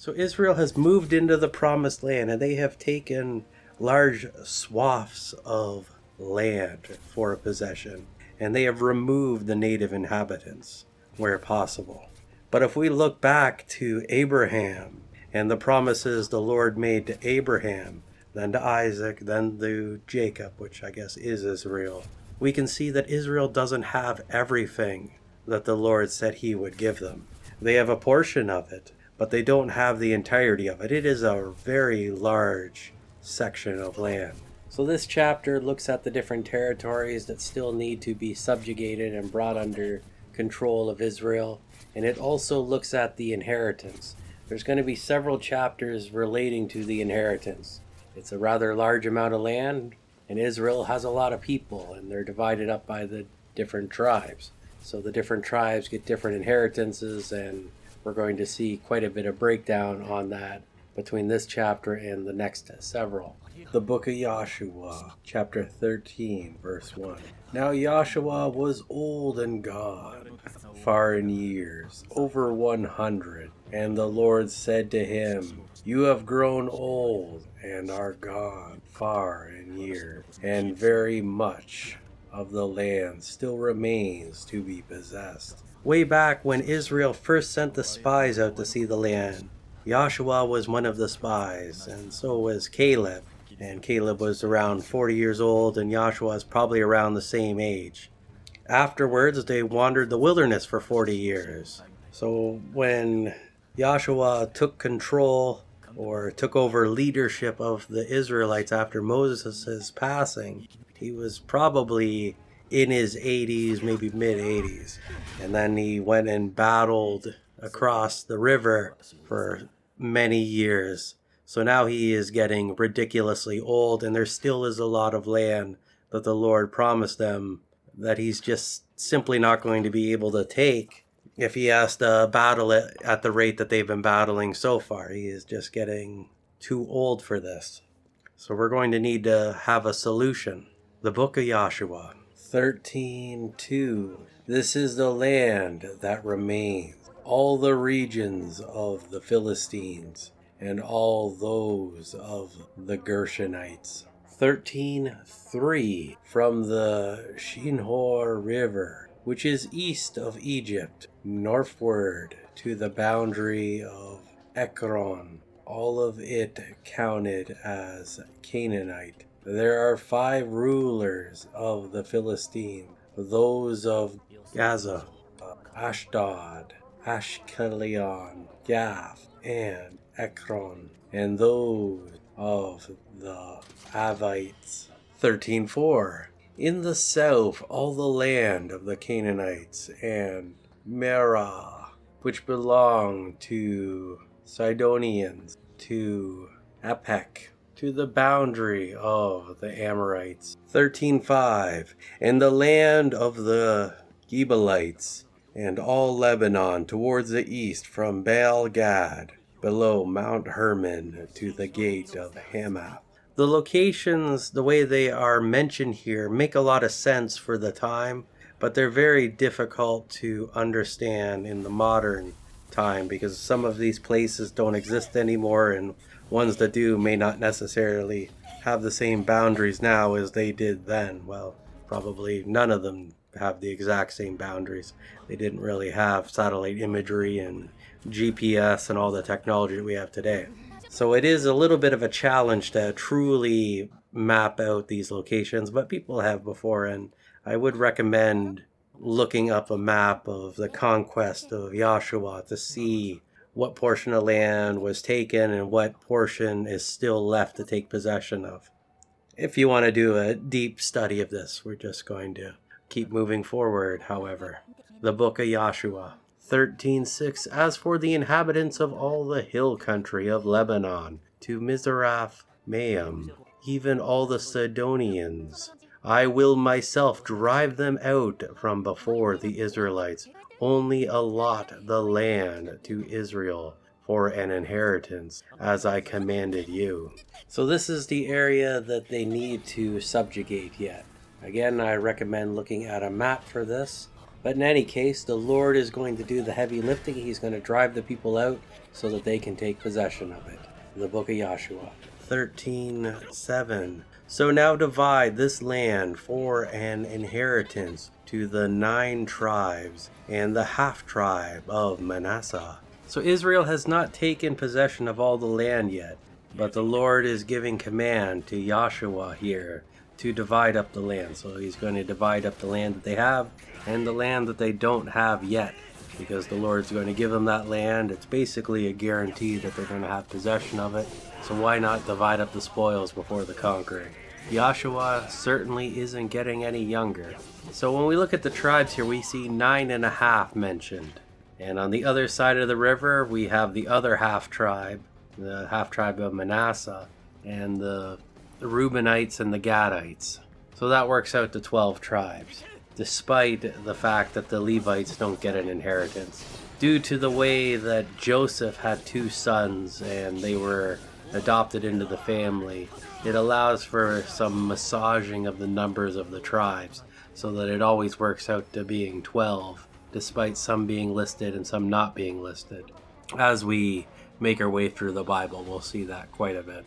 So Israel has moved into the promised land, and they have taken large swaths of land for possession, and they have removed the native inhabitants where possible. But if we look back to Abraham and the promises the Lord made to Abraham, then to Isaac, then to Jacob, which I guess is Israel, we can see that Israel doesn't have everything that the Lord said he would give them. They have a portion of it, but they don't have the entirety of it. It is a very large section of land. So this chapter looks at the different territories that still need to be subjugated and brought under control of Israel, and it also looks at the inheritance. There's going to be several chapters relating to the inheritance. It's a rather large amount of land, and Israel has a lot of people, and they're divided up by the different tribes. So the different tribes get different inheritances, and we're going to see quite a bit of breakdown on that between this chapter and the next several. The book of Joshua, chapter 13, verse 1. Now Joshua was old and gone, far in years, over 100. And the Lord said to him, You have grown old and are gone far in years, and very much of the land still remains to be possessed. Way back when Israel first sent the spies out to see the land, Joshua was one of the spies, and so was Caleb. And Caleb was around 40 years old, and Joshua is probably around the same age. Afterwards, they wandered the wilderness for 40 years. So when Joshua took control or took over leadership of the Israelites after Moses' passing, he was probably in his 80s, maybe mid-80s. And then he went and battled across the river for many years. So now he is getting ridiculously old, and there still is a lot of land that the Lord promised them that he's just simply not going to be able to take if he has to battle it at the rate that they've been battling so far. He is just getting too old for this. So we're going to need to have a solution. The book of Joshua, 13:2. This is the land that remains, all the regions of the Philistines, and all those of the Gershonites. 13:3. From the Shinhor River, which is east of Egypt, northward to the boundary of Ekron, all of it counted as Canaanite. There are 5 rulers of the Philistines, those of Gaza, Ashdod, Ashkelon, Gath, and Ekron, and those of the Avites. 13:4. In the south, all the land of the Canaanites, and Merah, which belong to Sidonians, to Apec, to the boundary of the Amorites. 13:5. And the land of the Gebalites, and all Lebanon towards the east from Baal Gad, below Mount Hermon, to the gate of Hamath. The locations, the way they are mentioned here, make a lot of sense for the time, but they're very difficult to understand in the modern time because some of these places don't exist anymore, and ones that do may not necessarily have the same boundaries now as they did then. Well, probably none of them have the exact same boundaries. They didn't really have satellite imagery and GPS and all the technology that we have today. So it is a little bit of a challenge to truly map out these locations, but people have before, and I would recommend looking up a map of the conquest of Joshua to see what portion of land was taken and what portion is still left to take possession of. If you want to do a deep study of this, we're just going to keep moving forward, however. The book of Joshua, 13:6. As for the inhabitants of all the hill country of Lebanon, to Mizrath Maim, even all the Sidonians, I will myself drive them out from before the Israelites. Only allot the land to Israel for an inheritance, as I commanded you. So this is the area that they need to subjugate yet. Again, I recommend looking at a map for this. But in any case, the Lord is going to do the heavy lifting. He's going to drive the people out so that they can take possession of it. The book of Joshua 13:7. So now divide this land for an inheritance to the 9 tribes and the half tribe of Manasseh. So Israel has not taken possession of all the land yet, but the Lord is giving command to Joshua here to divide up the land. So he's going to divide up the land that they have and the land that they don't have yet, because the Lord's going to give them that land. It's basically a guarantee that they're going to have possession of it. So why not divide up the spoils before the conquering? Joshua certainly isn't getting any younger. So when we look at the tribes here, we see 9.5 mentioned. And on the other side of the river, we have the other half tribe, the half tribe of Manasseh, and the Reubenites and the Gadites. So that works out to 12 tribes, despite the fact that the Levites don't get an inheritance. Due to the way that Joseph had 2 sons and they were adopted into the family, it allows for some massaging of the numbers of the tribes so that it always works out to being 12, despite some being listed and some not being listed. As we make our way through the Bible, we'll see that quite a bit.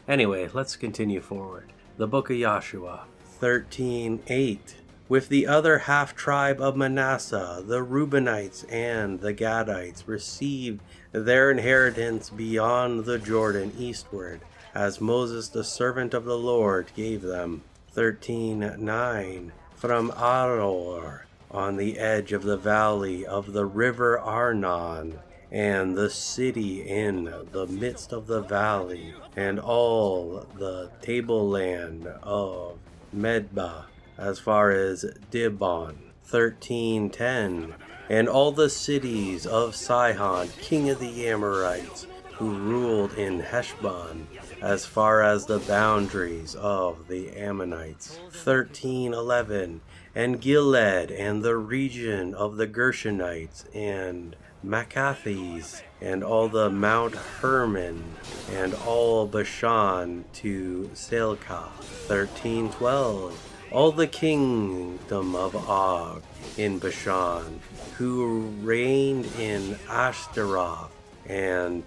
Anyway, let's continue forward. The book of Joshua 13:8. With the other half tribe of Manasseh, the Reubenites and the Gadites received their inheritance beyond the Jordan eastward, as Moses the servant of the Lord gave them. 13:9. From Aror, on the edge of the valley of the river Arnon, and the city in the midst of the valley, and all the tableland of Medba, as far as Dibon. 13:10. And all the cities of Sihon, king of the Amorites, who ruled in Heshbon, as far as the boundaries of the Ammonites. 13:11. And Gilead, and the region of the Gershonites, and Macathes, and all the Mount Hermon, and all Bashan to Selka. 13:12. All the kingdom of Og in Bashan, who reigned in Ashtaroth and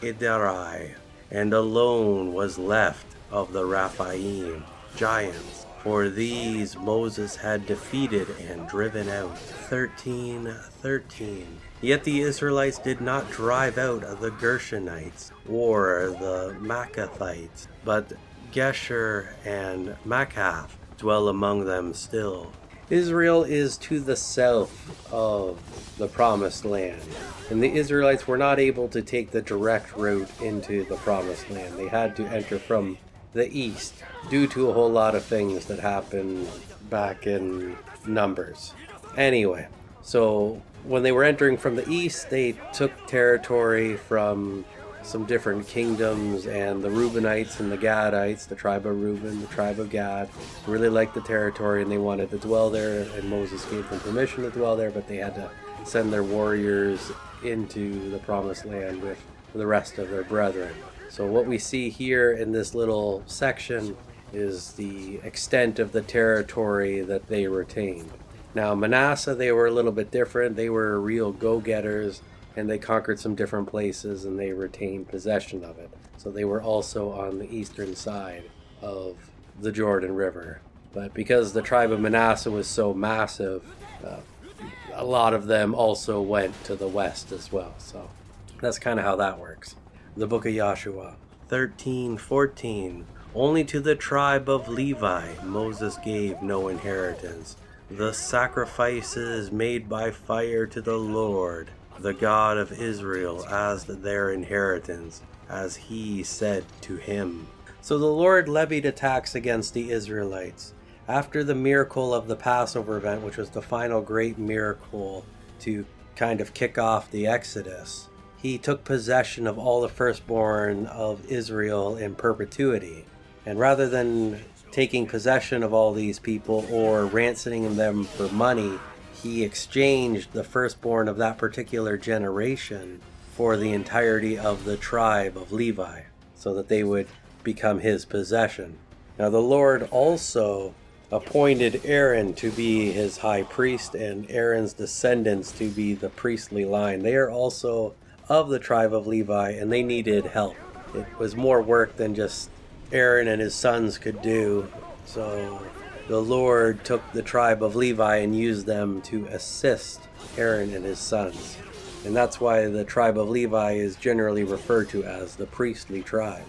Edrei, and alone was left of the Raphaim giants, for these Moses had defeated and driven out. 13:13. Yet the Israelites did not drive out the Gershonites or the Macathites, but Gesher and Machath dwell among them still. Israel is to the south of the promised land, and the Israelites were not able to take the direct route into the promised land. They had to enter from the east due to a whole lot of things that happened back in Numbers. Anyway, so when they were entering from the east, they took territory from some different kingdoms, and the Reubenites and the Gadites, the tribe of Reuben, the tribe of Gad, really liked the territory and they wanted to dwell there, and Moses gave them permission to dwell there, but they had to send their warriors into the promised land with the rest of their brethren. So what we see here in this little section is the extent of the territory that they retained. Now Manasseh, they were a little bit different. They were real go-getters, and they conquered some different places and they retained possession of it. So they were also on the eastern side of the Jordan River. But because the tribe of Manasseh was so massive, a lot of them also went to the west as well. So that's kind of how that works. The book of Joshua 13:14. Only to the tribe of Levi Moses gave no inheritance. The sacrifices made by fire to the Lord, the God of Israel, as their inheritance, as he said to him. So the Lord levied a tax against the Israelites. After the miracle of the Passover event, which was the final great miracle to kind of kick off the Exodus, he took possession of all the firstborn of Israel in perpetuity. And rather than taking possession of all these people or ransoming them for money, he exchanged the firstborn of that particular generation for the entirety of the tribe of Levi, so that they would become his possession. Now the Lord also appointed Aaron to be his high priest and Aaron's descendants to be the priestly line. They are also of the tribe of Levi, and they needed help. It was more work than just Aaron and his sons could do. So the Lord took the tribe of Levi and used them to assist Aaron and his sons. And that's why the tribe of Levi is generally referred to as the priestly tribe.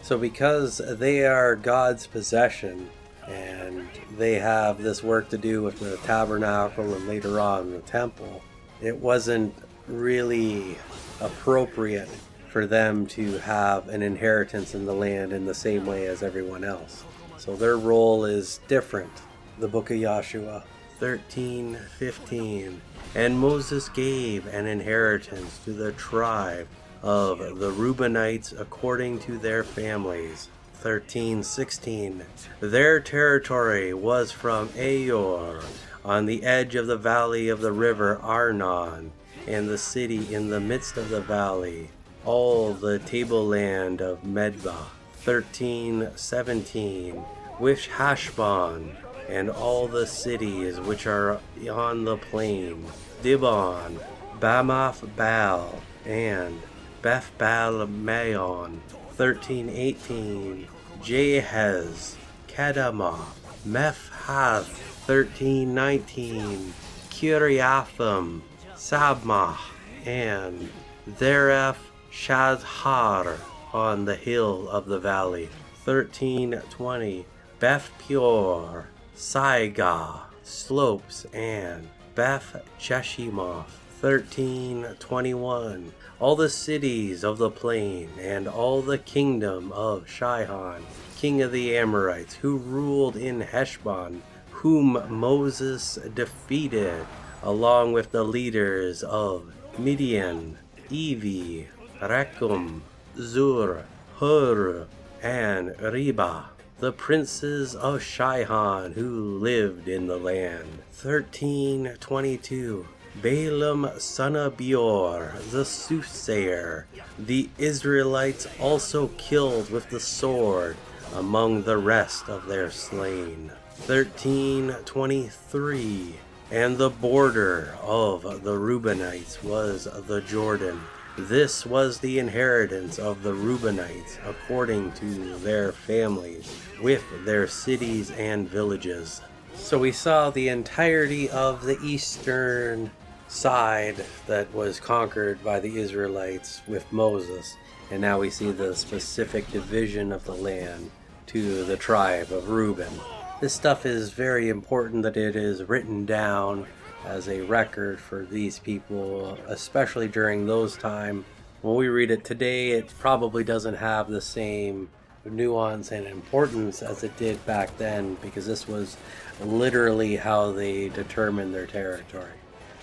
So because they are God's possession, and they have this work to do with the tabernacle and later on the temple, it wasn't really appropriate for them to have an inheritance in the land in the same way as everyone else. So their role is different. The book of Joshua 13:15. And Moses gave an inheritance to the tribe of the Reubenites according to their families. 13:16. Their territory was from Aor, on the edge of the valley of the river Arnon, and the city in the midst of the valley, all the tableland of Medba. 13:17. With Hashbon, and all the cities which are on the plain, Dibon, Bamoth Baal, and Beth Baal Maon. 13:18. Jahaz, Kedamoth, Mephhath. 13:19. Kiriathim, Sabmah, and Zereth Shazhar on the hill of the valley. 13:20. Beth Peor, Saiga, Slopes, and Beth Jeshimoth. 13:21. All the cities of the plain, and all the kingdom of Shihon, king of the Amorites, who ruled in Heshbon, whom Moses defeated, along with the leaders of Midian, Evi, Rekum, Zur, Hur, and Reba, the princes of Shihon who lived in the land. 13:22. Balaam son of Beor, the soothsayer, the Israelites also killed with the sword among the rest of their slain. 13:23. And the border of the Reubenites was the Jordan. This was the inheritance of the Reubenites according to their families, with their cities and villages. So we saw the entirety of the eastern side that was conquered by the Israelites with Moses, and now we see the specific division of the land to the tribe of Reuben. This stuff is very important that it is written down as a record for these people, especially during those times. When we read it today, it probably doesn't have the same nuance and importance as it did back then, because this was literally how they determined their territory.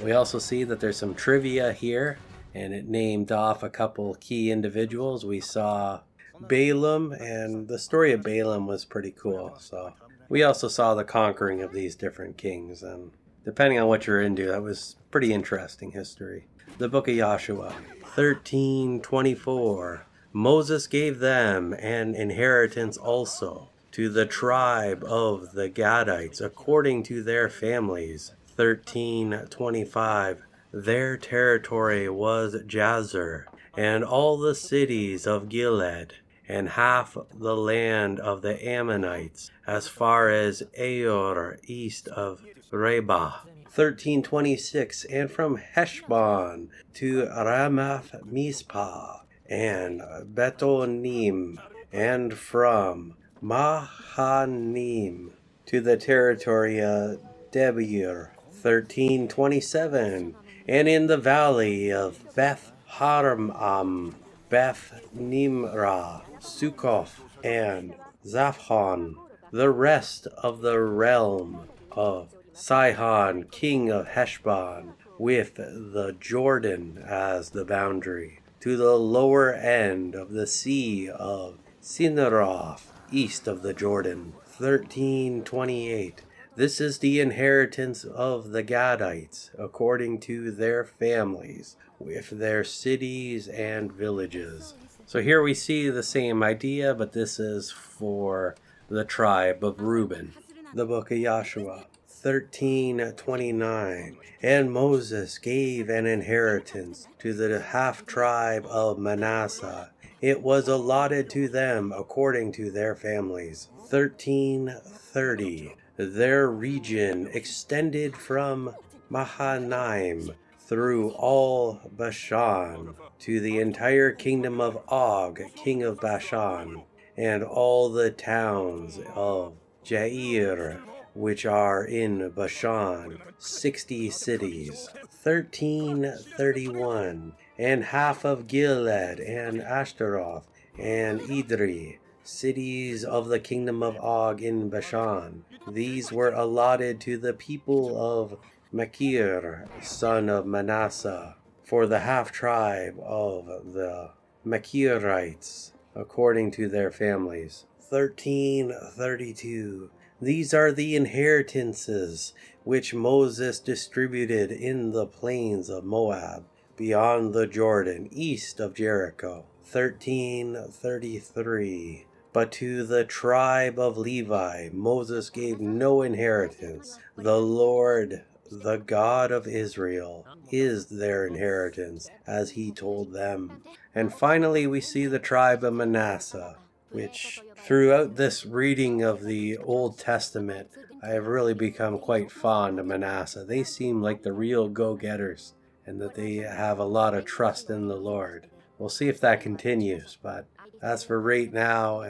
We also see that there's some trivia here, and it named off a couple key individuals. We saw Balaam, and the story of Balaam was pretty cool. So we also saw the conquering of these different kings, and depending on what you're into, that was pretty interesting history. The book of Joshua 13:24. Moses gave them an inheritance also to the tribe of the Gadites according to their families. 13:25. Their territory was Jazer, and all the cities of Gilead, and half the land of the Ammonites, as far as Aor, east of Reba. 13:26. And from Heshbon to Ramath Mizpah, and Betonim, and from Mahanim to the territory of Debir. 13:27. And in the valley of Beth Haram, Beth Nimrah, Succoth, and Zaphon, the rest of the realm of Sihon, king of Heshbon, with the Jordan as the boundary, to the lower end of the sea of Sinneroth, east of the Jordan. 13:28. This is the inheritance of the Gadites, according to their families, with their cities and villages. So here we see the same idea, but this is for the tribe of Reuben. the book of Joshua. 13:29. And Moses gave an inheritance to the half tribe of Manasseh. It was allotted to them according to their families. 13:30. Their region extended from Mahanaim through all Bashan to the entire kingdom of Og, king of Bashan, and all the towns of Jair, which are in Bashan, 60 cities. 13:31. And half of Gilead and Ashtaroth and Idri, cities of the kingdom of Og in Bashan. These were allotted to the people of Machir, son of Manasseh, for the half tribe of the Machirites, according to their families. 13:32. These are the inheritances which Moses distributed in the plains of Moab, beyond the Jordan, east of Jericho. 13:33. But to the tribe of Levi Moses gave no inheritance. The Lord, the God of Israel, is their inheritance, as he told them. And finally we see the tribe of Manasseh, which throughout this reading of the Old Testament, I have really become quite fond of Manasseh. They seem like the real go-getters, and that they have a lot of trust in the Lord. We'll see if that continues, but as for right now,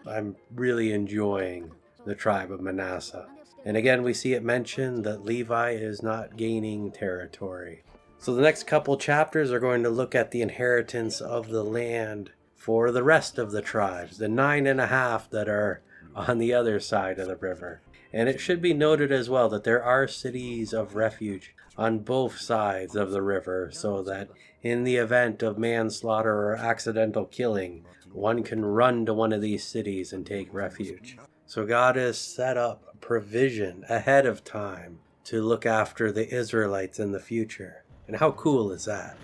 I'm really enjoying the tribe of Manasseh. And again, we see it mentioned that Levi is not gaining territory. So the next couple chapters are going to look at the inheritance of the land for the rest of the tribes, the 9.5 that are on the other side of the river. And it should be noted as well that there are cities of refuge on both sides of the river, so that in the event of manslaughter or accidental killing, one can run to one of these cities and take refuge. So God has set up provision ahead of time to look after the Israelites in the future. And how cool is that?